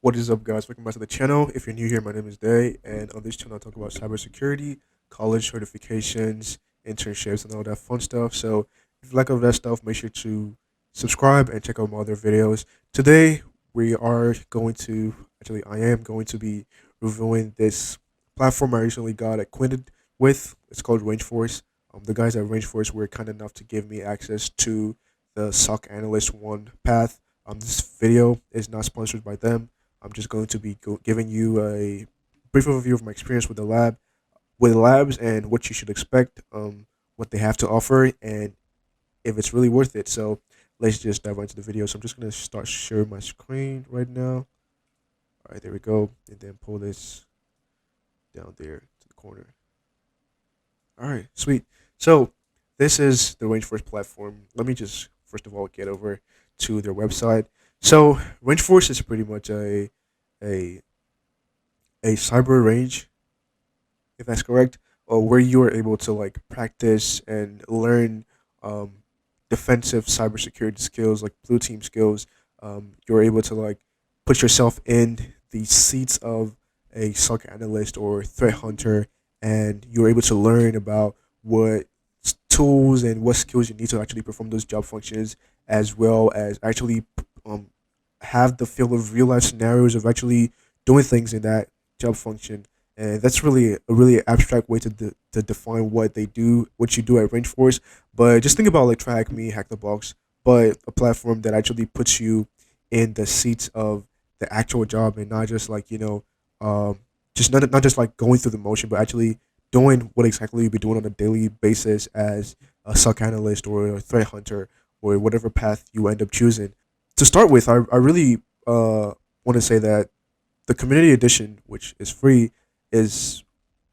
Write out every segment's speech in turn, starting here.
What is up, guys? Welcome back to the channel. If you're new here, my name is Day, and on this channel, I talk about cybersecurity, college certifications, internships, and all that fun stuff. So, if you like all that stuff, make sure to subscribe and check out my other videos. Today, we are going to I am going to be reviewing this platform I recently got acquainted with. It's called RangeForce. The guys at RangeForce were kind enough to give me access to the SOC Analyst 1 path. This video is not sponsored by them. I'm just going to be giving you a brief overview of my experience with labs, and what you should expect, what they have to offer, and if it's really worth it. So let's just dive into the video. So I'm just gonna start sharing my screen right now. All right, there we go, and then pull this down there to the corner. All right, sweet. So this is the RangeForce platform. Let me just first of all get over to their website. So RangeForce is pretty much a a cyber range, if that's correct, or where you are able to like practice and learn um, defensive cybersecurity skills, like blue team skills. You're able to like put yourself in the seats of a SOC analyst or threat hunter, and you're able to learn about what tools and what skills you need to actually perform those job functions, as well as actually um, have the feel of real life scenarios of actually doing things in that job function. And that's really a really abstract way to define what they do, what you do at RangeForce. But just think about like Track Me, Hack the Box, but a platform that actually puts you in the seats of the actual job, and not just like just not just like going through the motion, but actually doing what exactly you'll be doing on a daily basis as a SOC analyst or a threat hunter, or whatever path you end up choosing. To start with, I really want to say that the community edition, which is free, is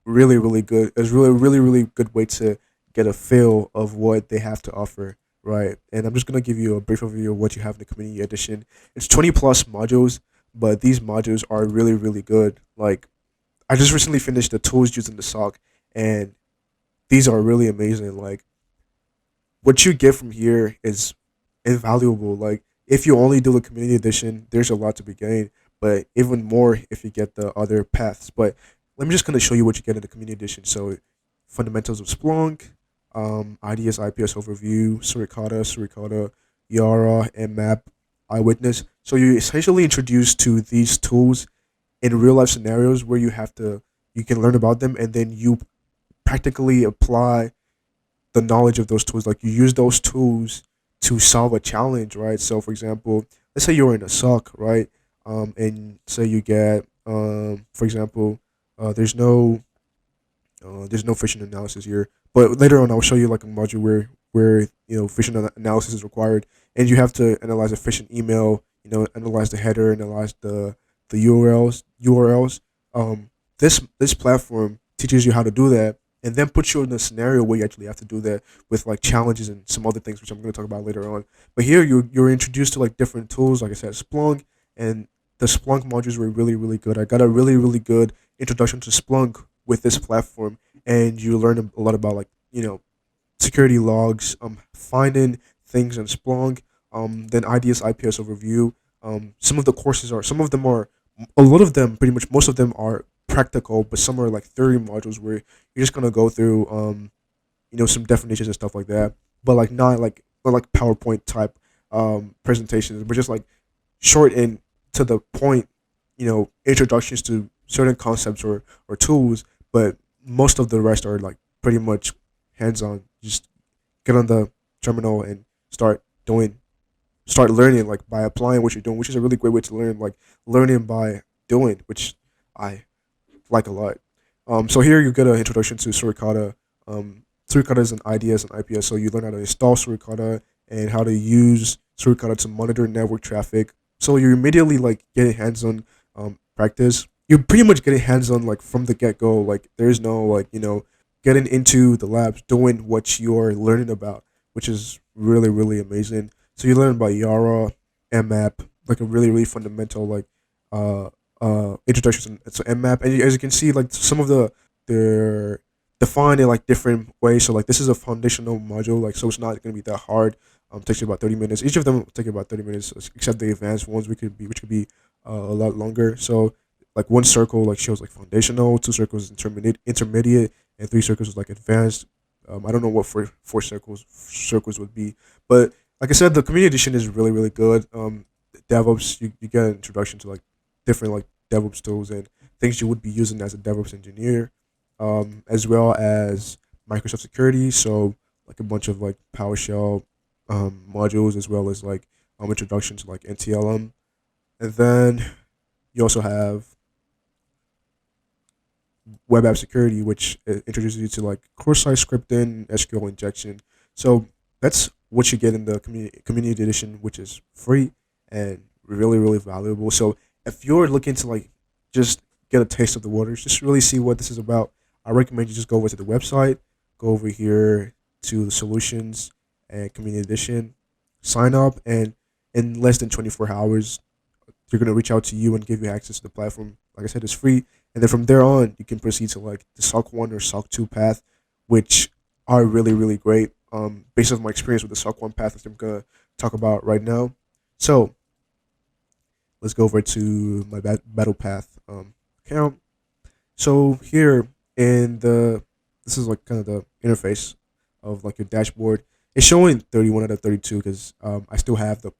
really good. It's really good way to get a feel of what they have to offer, right? And I'm just gonna give you a brief overview of what you have in the community edition. It's 20 plus modules, but these modules are really good. Like, I just recently finished the tools used in the SOC, and these are really amazing. Like, what you get from here is invaluable. Like, if you only do the community edition, there's a lot to be gained, but even more if you get the other paths. But let me just kind of show you what you get in the community edition. So, fundamentals of Splunk, IDS IPS overview, Suricata, Yara, Nmap, Eyewitness. So you essentially introduced to these tools in real life scenarios where you can learn about them, and then you practically apply the knowledge of those tools. Like, you use those tools to solve a challenge, right? So, for example, let's say you're in a SOC, right? And say you get, for example, there's no phishing analysis here, but later on I'll show you like a module where phishing analysis is required, and you have to analyze a phishing email, analyze the header, analyze the URLs. This platform teaches you how to do that, and then puts you in a scenario where you actually have to do that with like challenges and some other things, which I'm going to talk about later on. But here you're introduced to like different tools, like I said, Splunk, and the Splunk modules were really good. I got a really good introduction to Splunk with this platform, and you learn a lot about like security logs, finding things in Splunk, then IDS IPS overview. Some of them are, a lot of them, pretty much most of them are practical, but some are like theory modules where you're just gonna go through some definitions and stuff like that, but like not like PowerPoint type presentations, but just like short and to the point, introductions to certain concepts or tools. But most of the rest are like pretty much hands on. Just get on the terminal and doing start learning, like by applying what you're doing, which is a really great way to learn, like learning by doing, which I like a lot. So here you get an introduction to Suricata. Suricata is an IDS and IPS, so you learn how to install Suricata and how to use Suricata to monitor network traffic. So you're immediately like getting hands-on practice. You're pretty much getting hands-on like from the get-go. Like, there's no like getting into the labs, doing what you're learning about, which is really amazing. So you learn about Yara, Nmap, like a really fundamental like uh introduction to Nmap, and as you can see, like some of they're defined in like different ways. So like this is a foundational module, like so it's not gonna be that hard. Takes you about 30 minutes. Each of them will take you about 30 minutes, except the advanced ones, which could be a lot longer. So like one circle like shows like foundational, two circles is intermediate, and three circles is like advanced. I don't know what four circles would be, but like I said, the community edition is really good. DevOps, you get an introduction to like different like DevOps tools and things you would be using as a DevOps engineer, as well as Microsoft security. So like a bunch of like PowerShell modules, as well as like introduction to like NTLM, and then you also have web app security, which introduces you to like cross-site scripting, SQL injection. So that's what you get in the community edition, which is free and really valuable. So if you're looking to like just get a taste of the waters, just really see what this is about, I recommend you just go over to the website, go over here to the solutions and community edition, sign up, and in less than 24 hours, they're gonna reach out to you and give you access to the platform. Like I said, it's free, and then from there on, you can proceed to like the SOC 1 or SOC 2 path, which are really great. Based on my experience with the SOC 1 path, which I'm gonna talk about right now. So let's go over to my battle path account. So here in the this is like kind of the interface of like your dashboard. It's showing 31 out of 32 because I still have the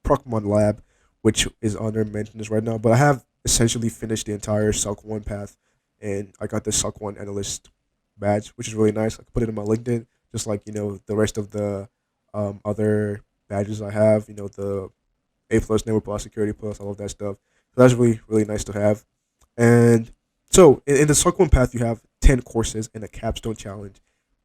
Procmon lab, which is under maintenance right now. But I have essentially finished the entire SOC 1 path, and I got the SOC 1 Analyst badge, which is really nice. I can put it in my LinkedIn, just like the rest of the other badges I have. The A plus, Network plus, Security plus, all of that stuff. So that's really nice to have. And so in the SOC 1 path, you have 10 courses and a capstone challenge,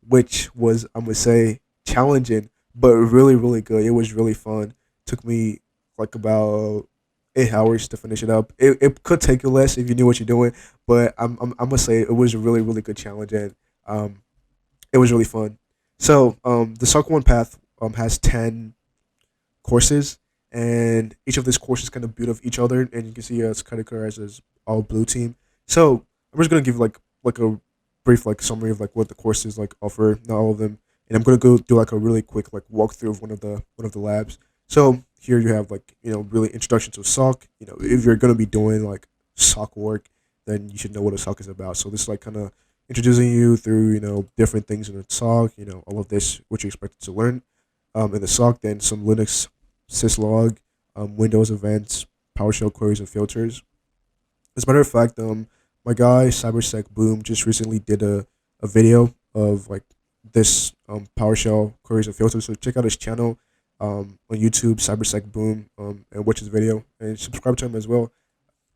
which was, I'm gonna say, challenging, but really good. It was really fun. Took me like about 8 hours to finish it up. It could take you less if you knew what you're doing, but I'm gonna say it was a really good challenge, and um, it was really fun. So the SOC 1 path has 10 courses, and each of these courses kind of build off each other, and you can see it's categorized as all blue team. So I'm just gonna give like a brief like summary of like what the courses like offer, not all of them, and I'm gonna go do like a really quick like walkthrough of one of the labs. So here you have like really introduction to SOC. If you're gonna be doing like SOC work, then you should know what a SOC is about. So this is like kind of introducing you through different things in the SOC. All of this what you expected to learn in the SOC. Then some Linux syslog, Windows events, PowerShell queries and filters. As a matter of fact, my guy Cybersec Boom just recently did a video of like this PowerShell queries and filters. So check out his channel on YouTube, Cybersec Boom, and watch his video and subscribe to him as well.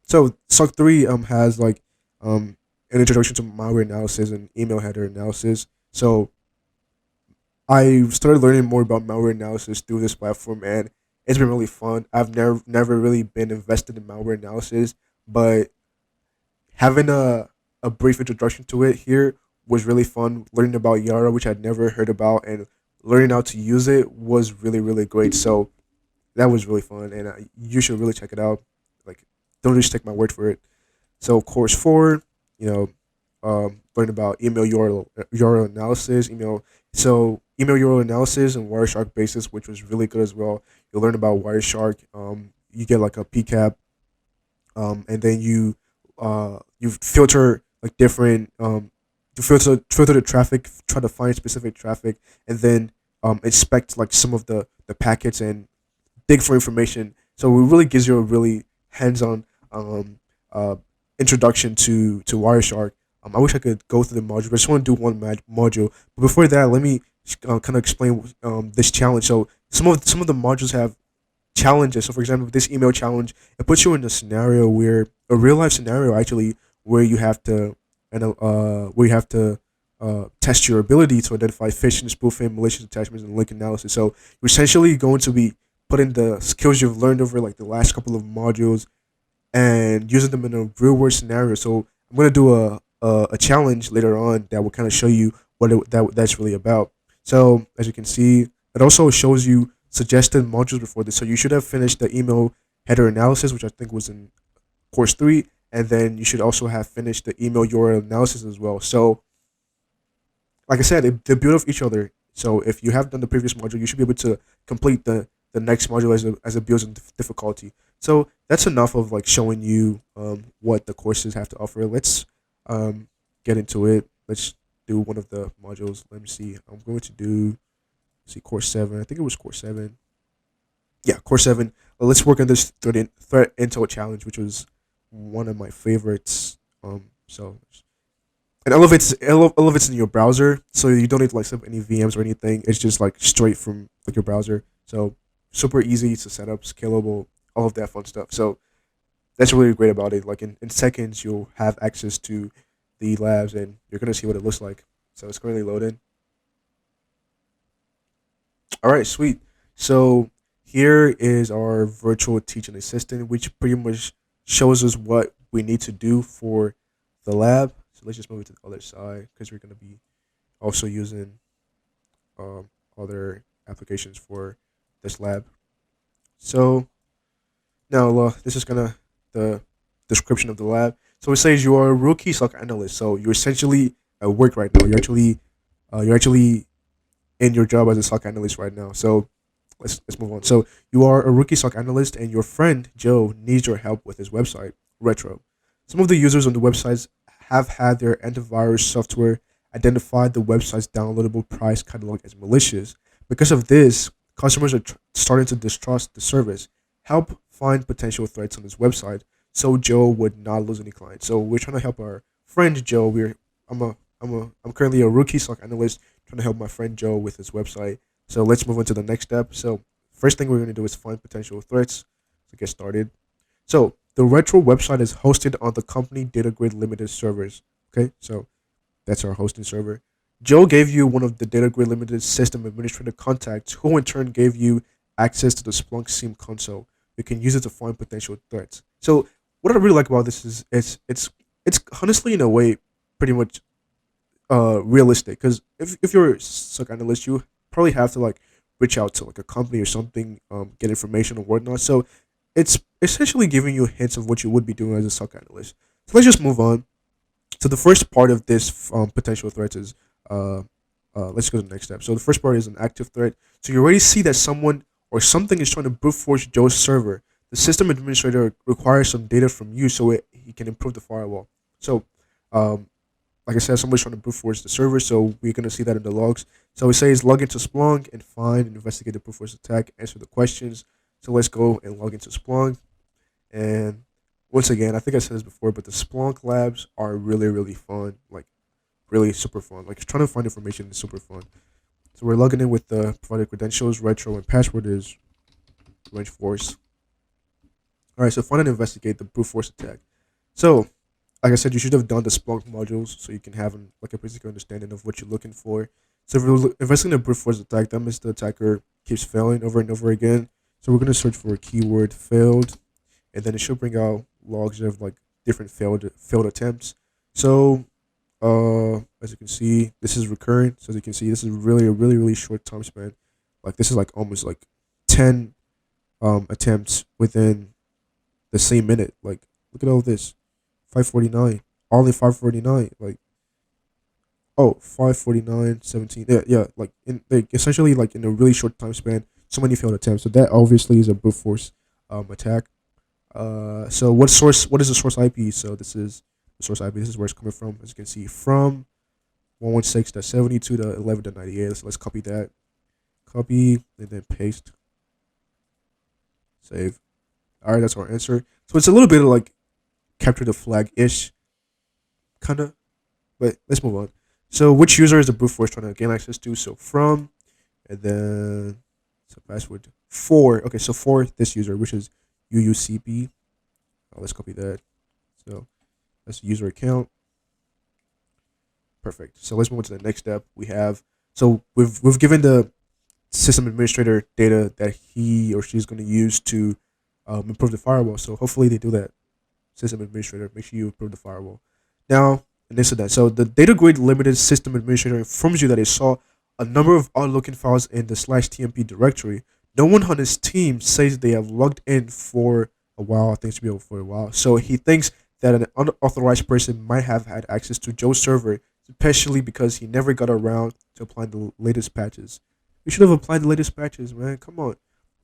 So SOC 3 has like an introduction to malware analysis and email header analysis. So I started learning more about malware analysis through this platform, and it's been really fun. I've never really been invested in malware analysis, but having a brief introduction to it here was really fun. Learning about Yara, which I'd never heard about, and learning how to use it was really great. So that was really fun, and you should really check it out. Like, don't just take my word for it. So course 4, you know, learn about email URL analysis, email URL analysis and Wireshark basis, which was really good as well. You'll learn about Wireshark. You get like a PCAP, and then you filter like different to filter the traffic, try to find specific traffic, and then inspect like some of the packets and dig for information. So it really gives you a really hands-on uh, introduction to Wireshark. I wish I could go through the module, but I just want to do one module. But before that, let me kind of explain this challenge. So some of the modules have challenges. So for example, this email challenge, it puts you in a real life scenario actually, where you have to test your ability to identify phishing, spoofing, malicious attachments, and link analysis. So you're essentially going to be putting the skills you've learned over like the last couple of modules and using them in a real world scenario. So I'm gonna do a challenge later on that will kind of show you that's really about. So as you can see, it also shows you suggested modules before this. So you should have finished the email header analysis, which I think was in course 3, and then you should also have finished the email URL analysis as well. So like I said, they build off each other. So if you have done the previous module, you should be able to complete the next module as it builds in difficulty. So that's enough of like showing you what the courses have to offer. Let's get into it. Let's do one of the modules. Let me see. I'm going to do see course 7. I think it was course 7. Yeah, course 7. Let's work on this threat intel challenge, which was one of my favorites. So it elevates in your browser, so you don't need to like set up any VMs or anything. It's just like straight from like your browser. So super easy to set up, scalable, all of that fun stuff. So that's really great about it. Like in seconds, you'll have access to the labs, and you're gonna see what it looks like. So it's currently loading. All right, sweet. So here is our virtual teaching assistant, which pretty much shows us what we need to do for the lab. So let's just move it to the other side because we're gonna be also using other applications for this lab. So now this is gonna the description of the lab. So it says you are a rookie SOC analyst. So you're essentially at work right now. You're actually in your job as a SOC analyst right now. So let's move on. So you are a rookie SOC analyst, and your friend Joe needs your help with his website, Retro. Some of the users on the websites have had their antivirus software identify the website's downloadable price catalog as malicious. Because of this, customers are starting to distrust the service. Help find potential threats on his website so Joe would not lose any clients. So we're trying to help our friend Joe. I'm currently a rookie SOC analyst trying to help my friend Joe with his website. So let's move on to the next step. So first thing we're going to do is find potential threats to get started. So the retro website is hosted on the company data grid limited servers. Okay, so that's our hosting server. Joe gave you one of the data grid limited system administrator contacts, who in turn gave you access to the Splunk SIEM console. You can use it to find potential threats. So what I really like about this is it's honestly in a way pretty much realistic, because if you're a SOC analyst, you probably have to like reach out to like a company or something, get information or whatnot. So it's essentially giving you hints of what you would be doing as a SOC analyst. So let's just move on. So the first part of this potential threat is uh, let's go to the next step. So the first part is an active threat. So you already see that someone or something is trying to brute force Joe's server. The system administrator requires some data from you so he can improve the firewall. So um, like I said, somebody's trying to brute force the server, so we're gonna see that in the logs. So it says log into Splunk and find and investigate the brute force attack, answer the questions. So let's go and log into Splunk. And once again, I think I said this before, but the Splunk labs are really, really fun. Like really super fun. Like trying to find information is super fun. So we're logging in with the provided credentials, retro, and password is RangeForce. All right, so find and investigate the brute force attack. So like I said, you should have done the Splunk modules so you can have like a basic understanding of what you're looking for. So if we're investigating a brute force attack, that means the attacker keeps failing over and over again. So we're gonna search for a keyword failed, and then it should bring out logs of like different failed attempts. So as you can see, this is recurring. So as you can see, this is really a really short time span. Like this is like almost like 10 attempts within the same minute. Like look at all this. 549, all in 549, like 549, 17. Yeah, like in like essentially like in a really short time span, so many failed attempts. So that obviously is a brute force attack. So what is the source IP? So this is the source IP. This is where it's coming from. As you can see, from 116.72.11.98. So let's copy that. Copy and then paste. Save. All right, that's our answer. So it's a little bit of like capture the flag ish, kinda. But let's move on. So which user is the brute force trying to gain access to? So from, and then so password for. Okay, so for this user, which is UUCP. Let's copy that. So that's user account. Perfect. So let's move on to the next step. We've given the system administrator data that he or she's going to use to improve the firewall. So hopefully they do that. System administrator, make sure you improve the firewall. Now, and this and that. So the data grid limited system administrator informs you that he saw a number of odd looking files in the /tmp directory. No one on his team says they have logged in for a while. Things to be over for a while. So he thinks that an unauthorized person might have had access to Joe's server, especially because he never got around to applying the latest patches. We should have applied the latest patches, man. Come on.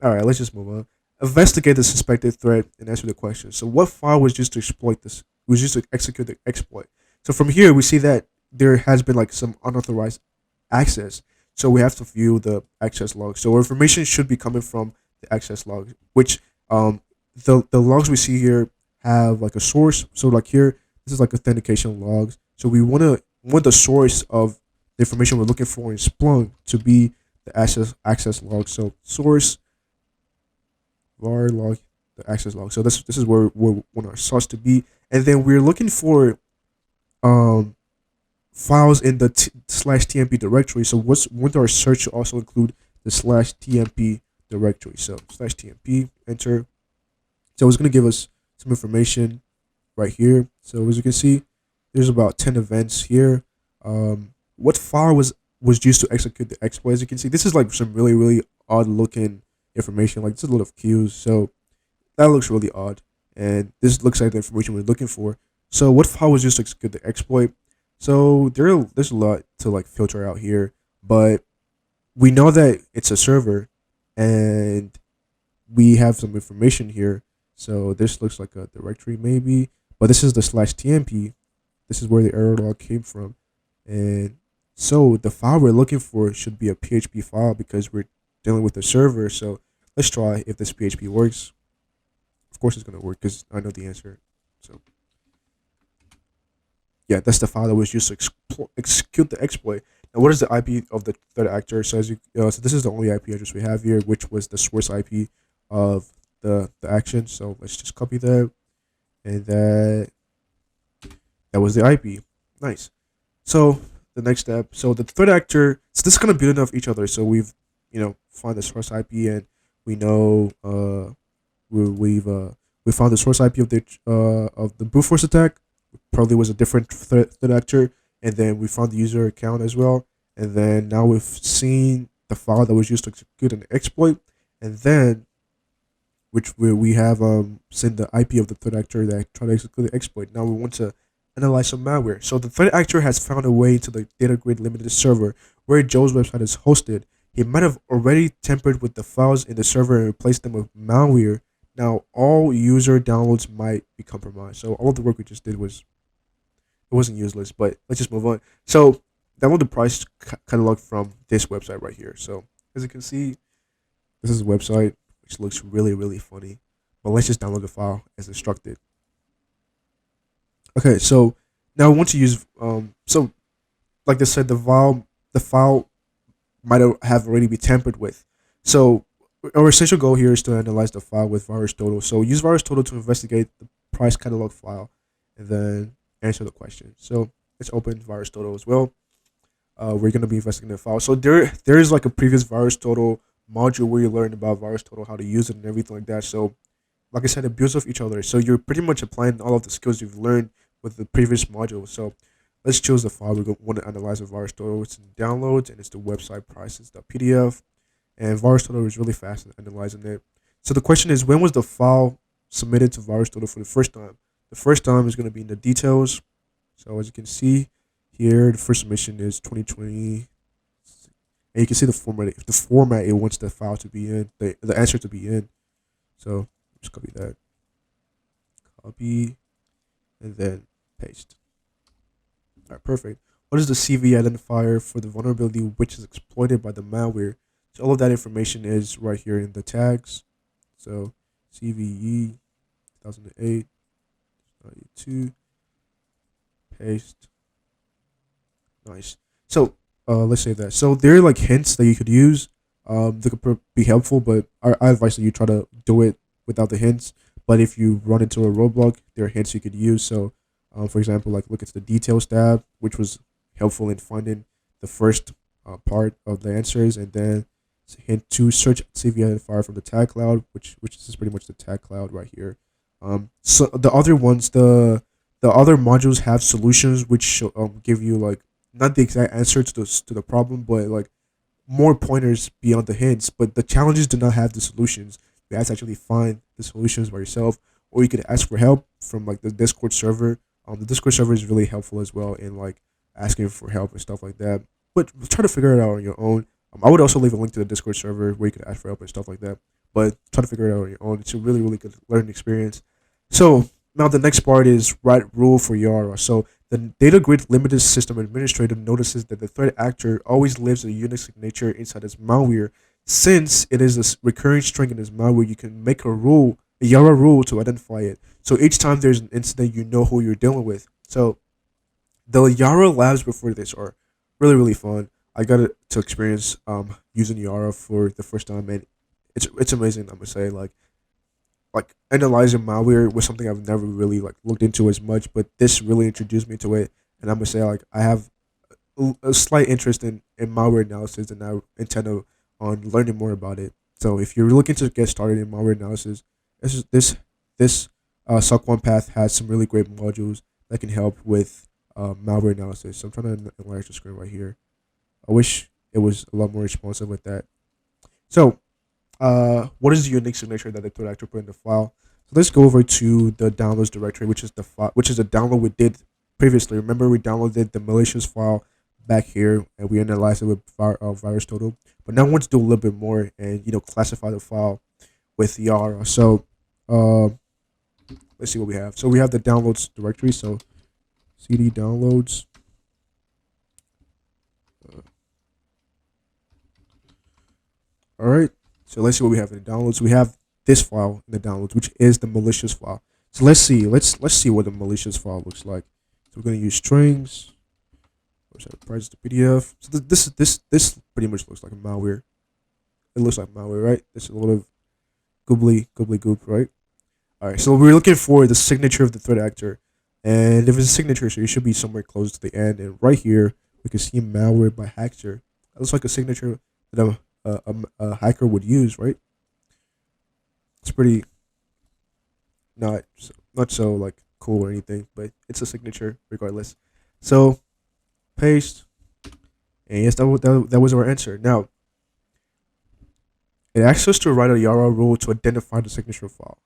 All right, let's just move on. Investigate the suspected threat and answer the question. So what file was used to exploit this? Was used to execute the exploit. So from here we see that there has been like some unauthorized access. So we have to view the access log. So information should be coming from the access log, which the logs we see here have like a source. So like here, this is like authentication logs. So we want the source of the information we're looking for in Splunk to be the access log. So source var log, the access log. So this is where we want our source to be, and then we're looking for um files in the slash tmp directory. So won't our search also include the slash tmp directory? So slash tmp, enter. So it's going to give us some information right here. So as you can see, there's about 10 events here. What file was used to execute the exploit? As you can see, this is like some really odd looking information. Like, it's a lot of queues. So that looks really odd, and this looks like the information we're looking for. So what file was used to execute the exploit? So there's a lot to like filter out here, but we know that it's a server, and we have some information here. So this looks like a directory maybe, but this is the slash tmp. This is where the error log came from, and so the file we're looking for should be a PHP file because we're dealing with the server. So let's try if this PHP works. Of course it's gonna work because I know the answer. So yeah, that's the file that was used to execute the exploit. Now, what is the IP of the threat actor? So so this is the only IP address we have here, which was the source IP of the action. So let's just copy that, and that was the IP. Nice. So the next step. So the threat actor. So this is kind of building off each other. So we've found the source IP, and we know we found the source IP of the brute force attack. Probably was a different threat actor, and then we found the user account as well, and then now we've seen the file that was used to execute an exploit, and then which we have seen the IP of the threat actor that tried to execute the exploit. Now we want to analyze some malware. So the threat actor has found a way to the data grid limited server where Joe's website is hosted. He might have already tampered with the files in the server and replaced them with malware. Now all user downloads might be compromised. So all of the work we just did wasn't useless, but let's just move on. So download the price catalog from this website right here. So as you can see, this is a website which looks really funny, but let's just download the file as instructed. Okay, so now I want to use so like I said, the file might have already been tampered with. So our essential goal here is to analyze the file with VirusTotal. So use VirusTotal to investigate the price catalog file, and then answer the question. So let's open VirusTotal as well. We're going to be investigating the file. So there is like a previous VirusTotal module where you learn about VirusTotal, how to use it, and everything like that. So like I said, it builds off each other. So you're pretty much applying all of the skills you've learned with the previous module. So let's choose the file we want to analyze with VirusTotal. It's in downloads, and it's the website prices.pdf. And VirusTotal is really fast at analyzing it. So the question is, when was the file submitted to VirusTotal for the first time? The first time is going to be in the details. So as you can see here, the first submission is 2020. And you can see the format it wants the file to be in, the answer to be in. So just copy that. Copy, and then paste. All right, perfect. What is the CV identifier for the vulnerability which is exploited by the malware? So all of that information is right here in the tags. So CVE 2008, 92, paste. Nice. So let's save that. So there are like hints that you could use. That could be helpful, but I advise that you try to do it without the hints. But if you run into a roadblock, there are hints you could use. So for example, like look at the details tab, which was helpful in finding the first part of the answers, and then hint 2, search CV identifier from the tag cloud, which is pretty much the tag cloud right here. So the other ones, the other modules have solutions which give you like not the exact answer to the problem, but like more pointers beyond the hints. But the challenges do not have the solutions. You have to actually find the solutions by yourself, or you could ask for help from like the Discord server. The Discord server is really helpful as well in like asking for help and stuff like that. But try to figure it out on your own. I would also leave a link to the Discord server where you could ask for help and stuff like that. but try to figure it out on your own. It's a really, really good learning experience. So now the next part is write rule for Yara. So the data grid limited system administrator notices that the threat actor always leaves a unique signature inside its malware. Since it is a recurring string in its malware, you can make a Yara rule to identify it. So each time there's an incident, you know who you're dealing with. So the Yara labs before this are really, really fun. I got to experience using Yara for the first time, and it's amazing. I'm gonna say like analyzing malware was something I've never really like looked into as much, but this really introduced me to it, and I'm gonna say like I have a slight interest in malware analysis, and I intend on learning more about it. So if you're looking to get started in malware analysis, this SOC One path has some really great modules that can help with malware analysis. So I'm trying to enlarge the screen right here. I wish it was a lot more responsive with that. So what is the unique signature that the threat actor put in the file? So let's go over to the downloads directory, which is the file, which is the download we did previously. Remember, we downloaded the malicious file back here, and we analyzed it with virus total. But now I want to do a little bit more and classify the file with Yara. So uh, let's see what we have. So we have the downloads directory. So cd downloads. All right. So let's see what we have in the downloads. We have this file in the downloads, which is the malicious file. So let's see. Let's see what the malicious file looks like. So we're gonna use strings. Where's that? Price to PDF. So this pretty much looks like a malware. It looks like malware, right? This is a little goobly goop, right? All right. So we're looking for the signature of the threat actor, and if it's a signature, so it should be somewhere close to the end. And right here, we can see malware by hacker. That looks like a signature that a hacker would use, right? It's pretty not so like cool or anything, but it's a signature regardless. So paste, and yes, that was our answer. Now it asks us to write a Yara rule to identify the signature file.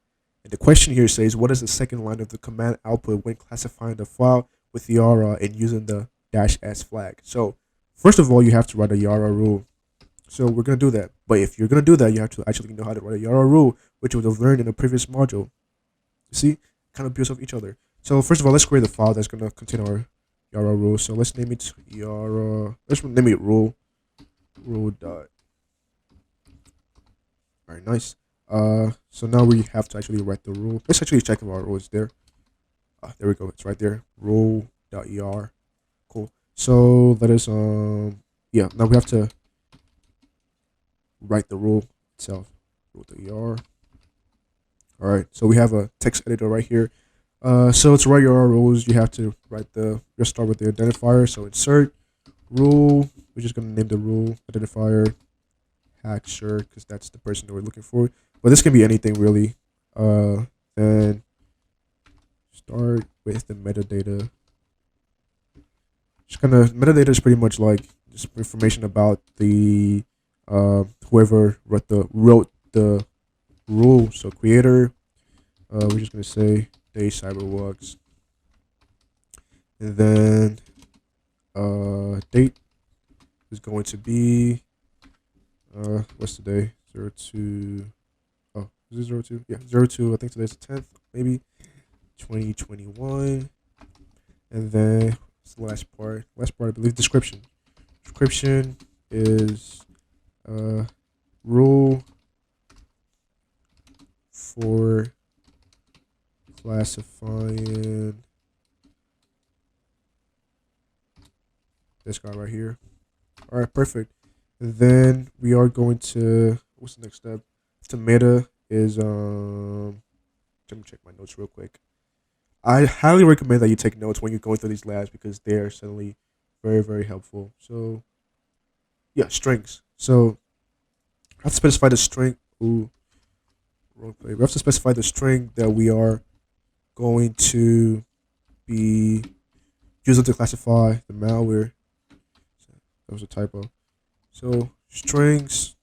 And the question here says, what is the second line of the command output when classifying the file with Yara and using the -s flag? So first of all, you have to write a Yara rule. So we're gonna do that. But if you're gonna do that, you have to actually know how to write a Yara rule, which we would have learned in a previous module. You see, kind of builds off each other. So first of all, let's create the file that's gonna contain our Yara rule. So let's name it Yara. Let's name it rule dot. All right, nice. So now we have to actually write the rule. Let's actually check if our rule is there. There we go. It's right there. Rule.er. Cool. So let us yeah. Now we have to write the rule itself. Rule.er. All right. So we have a text editor right here. So to write your rules, you have to write just start with the identifier. So insert rule. We're just gonna name the rule identifier hacker because that's the person that we're looking for. But this can be anything really. Then start with the metadata. Just kind of metadata is pretty much like just information about the whoever wrote the rule. So creator. We're just gonna say day cyberwalks, and then date is going to be what's the day? 02. Oh, is it 02? Yeah, 02. I think today's the 10th, maybe 2021. And then what's the last part? Last part, I believe, description. Description is rule for classifying this guy right here. All right, perfect. And then we are going to, what's the next step? The meta is let me check my notes real quick. I highly recommend that you take notes when you're going through these labs because they are certainly very, very helpful. So yeah, strings. So I have to specify the string. Ooh, wrong play. We have to specify the string that we are going to be using to classify the malware. That was a typo. So strings.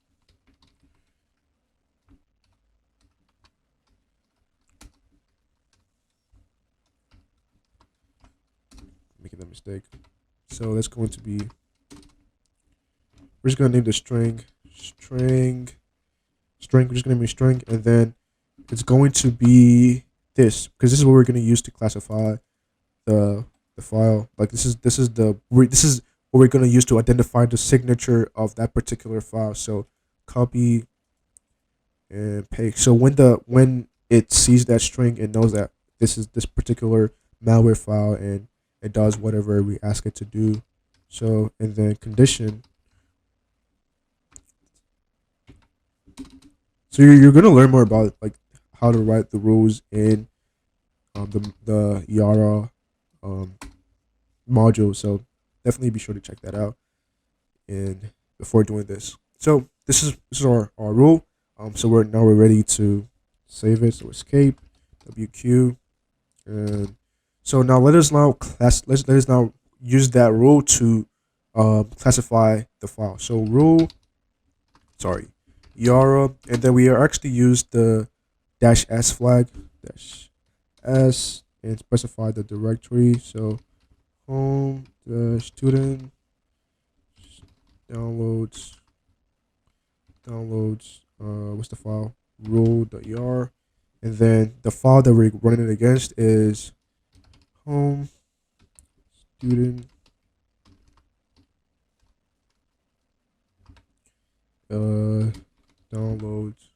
Making that mistake. So that's going to be. We're just gonna name the string string. We're just gonna name a string, and then it's going to be this, because this is what we're gonna use to classify the file. Like this is what we're gonna use to identify the signature of that particular file. So copy and paste. So when it sees that string, it knows that this is this particular malware file, and it does whatever we ask it to do. So, and then condition. So you're gonna learn more about like how to write the rules in the Yara module. So definitely be sure to check that out and before doing this. So this is our rule. So we're ready to save it. So escape WQ, and so now let us now use that rule to classify the file. So Yara, and then we are actually use the -s flag, -s, and specify the directory. So home the student downloads what's the file, rule.yar, and then the file that we're running it against is home student downloads,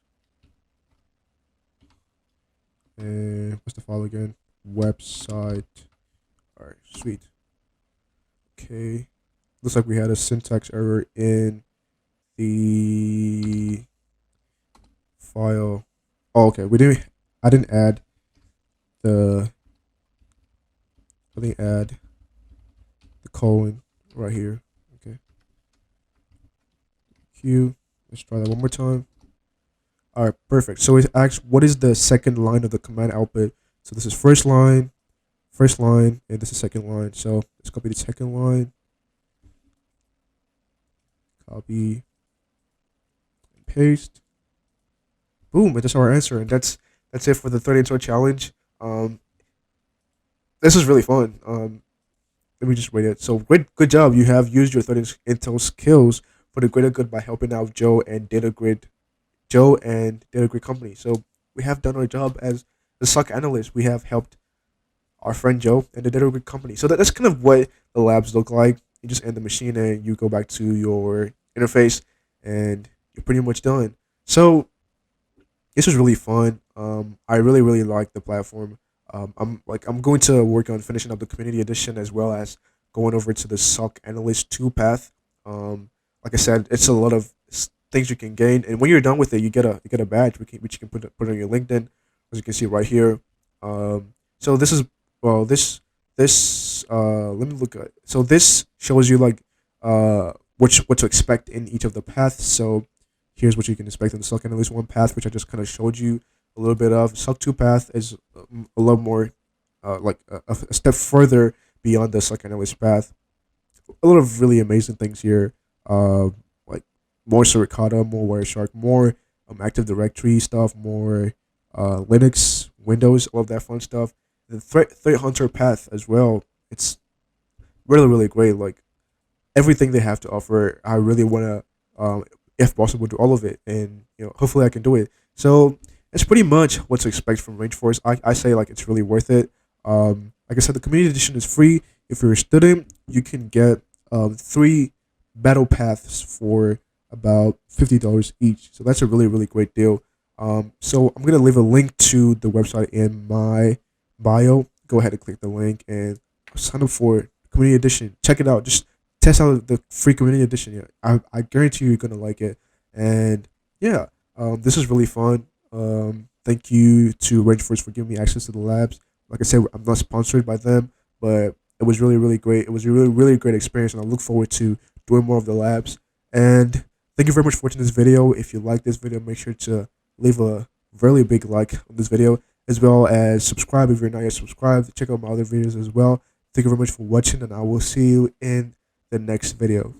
and what's the file again, website. All right, sweet. Okay, looks like we had a syntax error in the file. Oh, okay, I didn't add the colon right here. Okay, Q. Let's try that one more time. All right, perfect. So it asks what is the second line of the command output. So this is first line, and this is second line. So let's copy the second line, copy, and paste. Boom, and that's our answer. And that's it for the 30 intro challenge. This is really fun. Let me just rate it. So good job. You have used your 30 intel skills for the greater good by helping out Joe and DataGrid Company. So we have done our job as the SOC analyst. We have helped our friend Joe and the DataGrid Company. So that's kind of what the labs look like. You just end the machine and you go back to your interface, and you're pretty much done. So this was really fun. I really like the platform. I'm going to work on finishing up the community edition as well as going over to the SOC Analyst 2 path. Like I said, it's a lot of things you can gain, and when you're done with it, you get a badge which you can put on your LinkedIn, as you can see right here. So this is let me look at it. So this shows you like what to expect in each of the paths. So here's what you can expect in the SOC Analyst 1 path, which I just kind of showed you a little bit of. SOC 2 path is a lot more like a step further beyond the SOC Analyst path. A lot of really amazing things here. Like more Suricata, more Wireshark, more Active Directory stuff, more Linux, Windows, all of that fun stuff. The threat hunter path as well. It's really great. Like everything they have to offer, I really want to, if possible, do all of it, and hopefully I can do it. So it's pretty much what to expect from RangeForce. I say like it's really worth it. Like I said, the community edition is free. If you're a student, you can get 3 battle paths for about $50 each. So that's a really great deal. So I'm gonna leave a link to the website in my bio. Go ahead and click the link and sign up for community edition. Check it out. Just test out the free community edition. Yeah, I guarantee you're gonna like it. And yeah, this is really fun. Thank you to RangeForce for giving me access to the labs. Like I said, I'm not sponsored by them, but it was really great. It was a really great experience, and I look forward to doing more of the labs. And thank you very much for watching this video. If you like this video, make sure to leave a really big like on this video, as well as subscribe if you're not yet subscribed. Check out my other videos as well. Thank you very much for watching, and I will see you in the next video.